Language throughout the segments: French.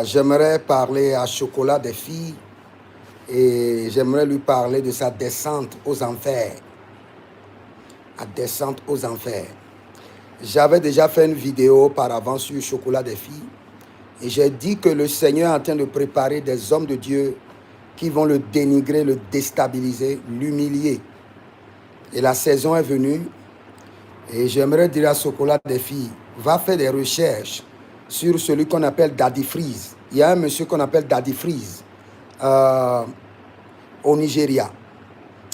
J'aimerais parler à Chocolat des filles et j'aimerais lui parler de sa descente aux enfers. La descente aux enfers. J'avais déjà fait une vidéo auparavant sur Chocolat des filles et j'ai dit que le Seigneur est en train de préparer des hommes de Dieu qui vont le dénigrer, le déstabiliser, l'humilier. Et la saison est venue et j'aimerais dire à Chocolat des filles, va faire des recherches sur celui qu'on appelle Daddy Freeze. Il y a un monsieur qu'on appelle Daddy Freeze au Nigeria.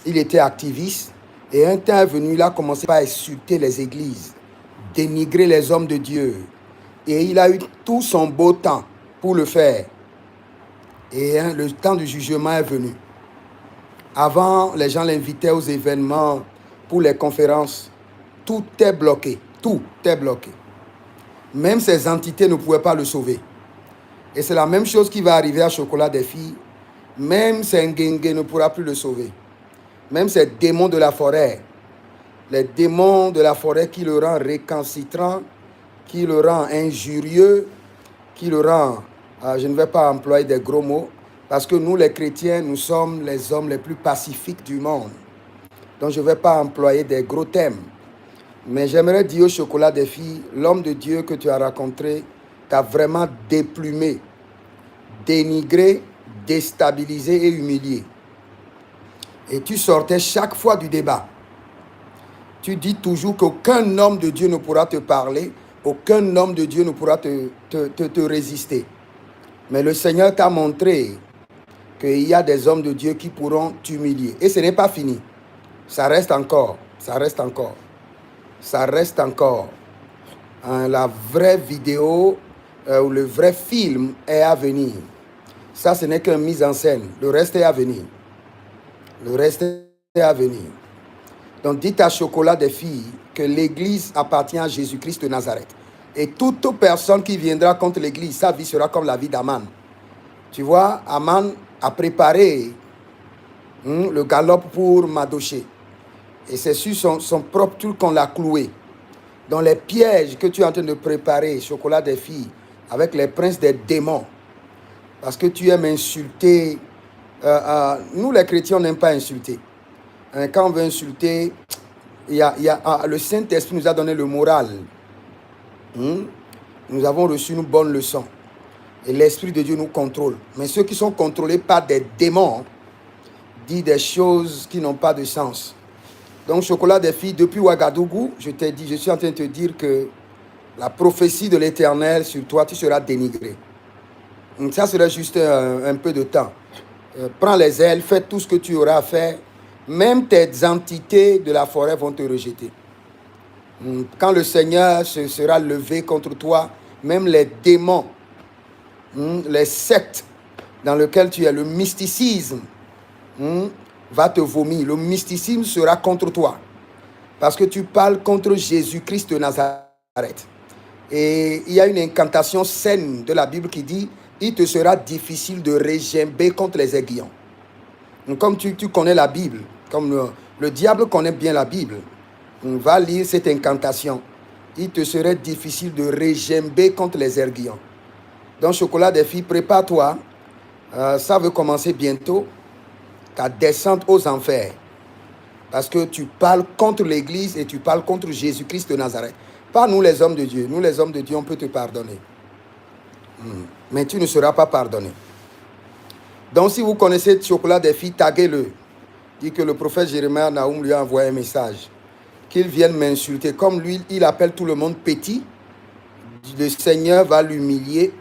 Il était activiste et un temps est venu, il a commencé par insulter les églises, dénigrer les hommes de Dieu. Et il a eu tout son beau temps pour le faire. Et le temps du jugement est venu. Avant, les gens l'invitaient aux événements pour les conférences. Tout est bloqué. Tout est bloqué. Même ces entités ne pouvaient pas le sauver. Et c'est la même chose qui va arriver à Chocolat des filles. Même ces Ngengue ne pourra plus le sauver. Même ces démons de la forêt. Les démons de la forêt qui le rendent récalcitrant, qui le rend injurieux, qui le rend... je ne vais pas employer des gros mots, parce que nous, les chrétiens, nous sommes les hommes les plus pacifiques du monde. Donc, je ne vais pas employer des gros thèmes. Mais j'aimerais dire au Chocolat des filles, l'homme de Dieu que tu as rencontré t'a vraiment déplumé, dénigré, déstabilisé et humilié. Et tu sortais chaque fois du débat. Tu dis toujours qu'aucun homme de Dieu ne pourra te parler, aucun homme de Dieu ne pourra te résister. Mais le Seigneur t'a montré qu'il y a des hommes de Dieu qui pourront t'humilier. Et ce n'est pas fini. Ça reste encore. Ça reste encore. Ça reste encore. La vraie vidéo ou le vrai film est à venir. Ça, ce n'est qu'une mise en scène. Le reste est à venir. Le reste est à venir. Donc, dites à Chocolat des filles que l'Église appartient à Jésus-Christ de Nazareth. Et toute personne qui viendra contre l'Église, sa vie sera comme la vie d'Aman. Tu vois, Aman a préparé le galop pour Madoché. Et c'est sur son propre truc qu'on l'a cloué. Dans les pièges que tu es en train de préparer, Chocolat des filles, avec les princes des démons, parce que tu aimes insulter. Nous, les chrétiens, on n'aime pas insulter. Quand on veut insulter, le Saint-Esprit nous a donné le moral. Nous avons reçu une bonne leçon. Et l'Esprit de Dieu nous contrôle. Mais ceux qui sont contrôlés par des démons disent des choses qui n'ont pas de sens. Donc, Chocolat des filles, depuis Ouagadougou, je t'ai dit, je suis en train de te dire que la prophétie de l'Éternel sur toi, tu seras dénigré. Donc, ça serait juste un peu de temps. Prends les ailes, fais tout ce que tu auras à faire. Même tes entités de la forêt vont te rejeter. Quand le Seigneur se sera levé contre toi, même les démons, les sectes dans lesquelles tu es, le mysticisme va te vomir. Le mysticisme sera contre toi. Parce que tu parles contre Jésus-Christ de Nazareth. Et il y a une incantation saine de la Bible qui dit « Il te sera difficile de régimber contre les aiguillons ». Comme tu connais la Bible, comme le diable connaît bien la Bible, on va lire cette incantation. Il te serait difficile de régimber contre les aiguillons. Donc, Chocolat des filles, prépare-toi. Ça veut commencer bientôt. Ta descente aux enfers. Parce que tu parles contre l'Église et tu parles contre Jésus-Christ de Nazareth. Pas nous les hommes de Dieu. Nous les hommes de Dieu, on peut te pardonner. Mais tu ne seras pas pardonné. Donc si vous connaissez Chocolat des filles, taguez-le. Dites que le prophète Jérémie Naoum lui a envoyé un message. Qu'il vienne m'insulter. Comme lui, il appelle tout le monde petit. Le Seigneur va l'humilier.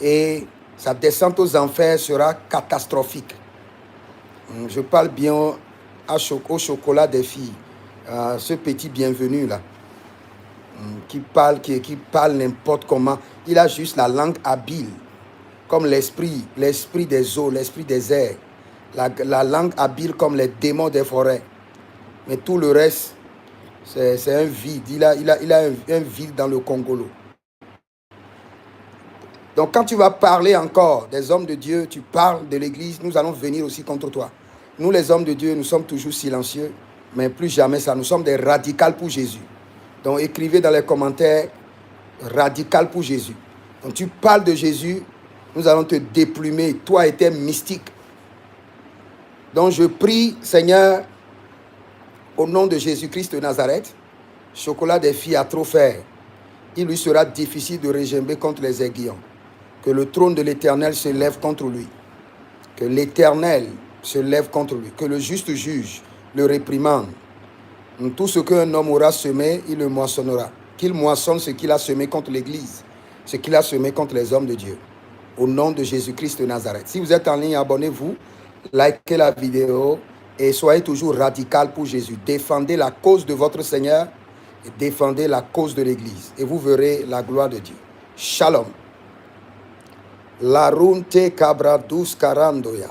Et sa descente aux enfers sera catastrophique. Je parle bien au Chocolat des filles, ce petit bienvenu là, qui parle n'importe comment. Il a juste la langue habile, comme l'esprit des eaux, l'esprit des airs, la langue habile comme les démons des forêts. Mais tout le reste, c'est un vide. Il a un vide dans le Congolo. Donc quand tu vas parler encore des hommes de Dieu, tu parles de l'Église, nous allons venir aussi contre toi. Nous les hommes de Dieu, nous sommes toujours silencieux, mais plus jamais ça. Nous sommes des radicals pour Jésus. Donc écrivez dans les commentaires, radical pour Jésus. Quand tu parles de Jésus, nous allons te déplumer, toi et tes mystiques. Donc je prie, Seigneur, au nom de Jésus-Christ de Nazareth, chocolat des filles a trop faire. Il lui sera difficile de régimber contre les aiguillons. Que le trône de l'Éternel se lève contre lui. Que l'Éternel se lève contre lui. Que le juste juge le réprimande. Tout ce qu'un homme aura semé, il le moissonnera. Qu'il moissonne ce qu'il a semé contre l'Église, ce qu'il a semé contre les hommes de Dieu. Au nom de Jésus-Christ de Nazareth. Si vous êtes en ligne, abonnez-vous, likez la vidéo et soyez toujours radical pour Jésus. Défendez la cause de votre Seigneur et défendez la cause de l'Église. Et vous verrez la gloire de Dieu. Shalom. La runte cabradus carandoya.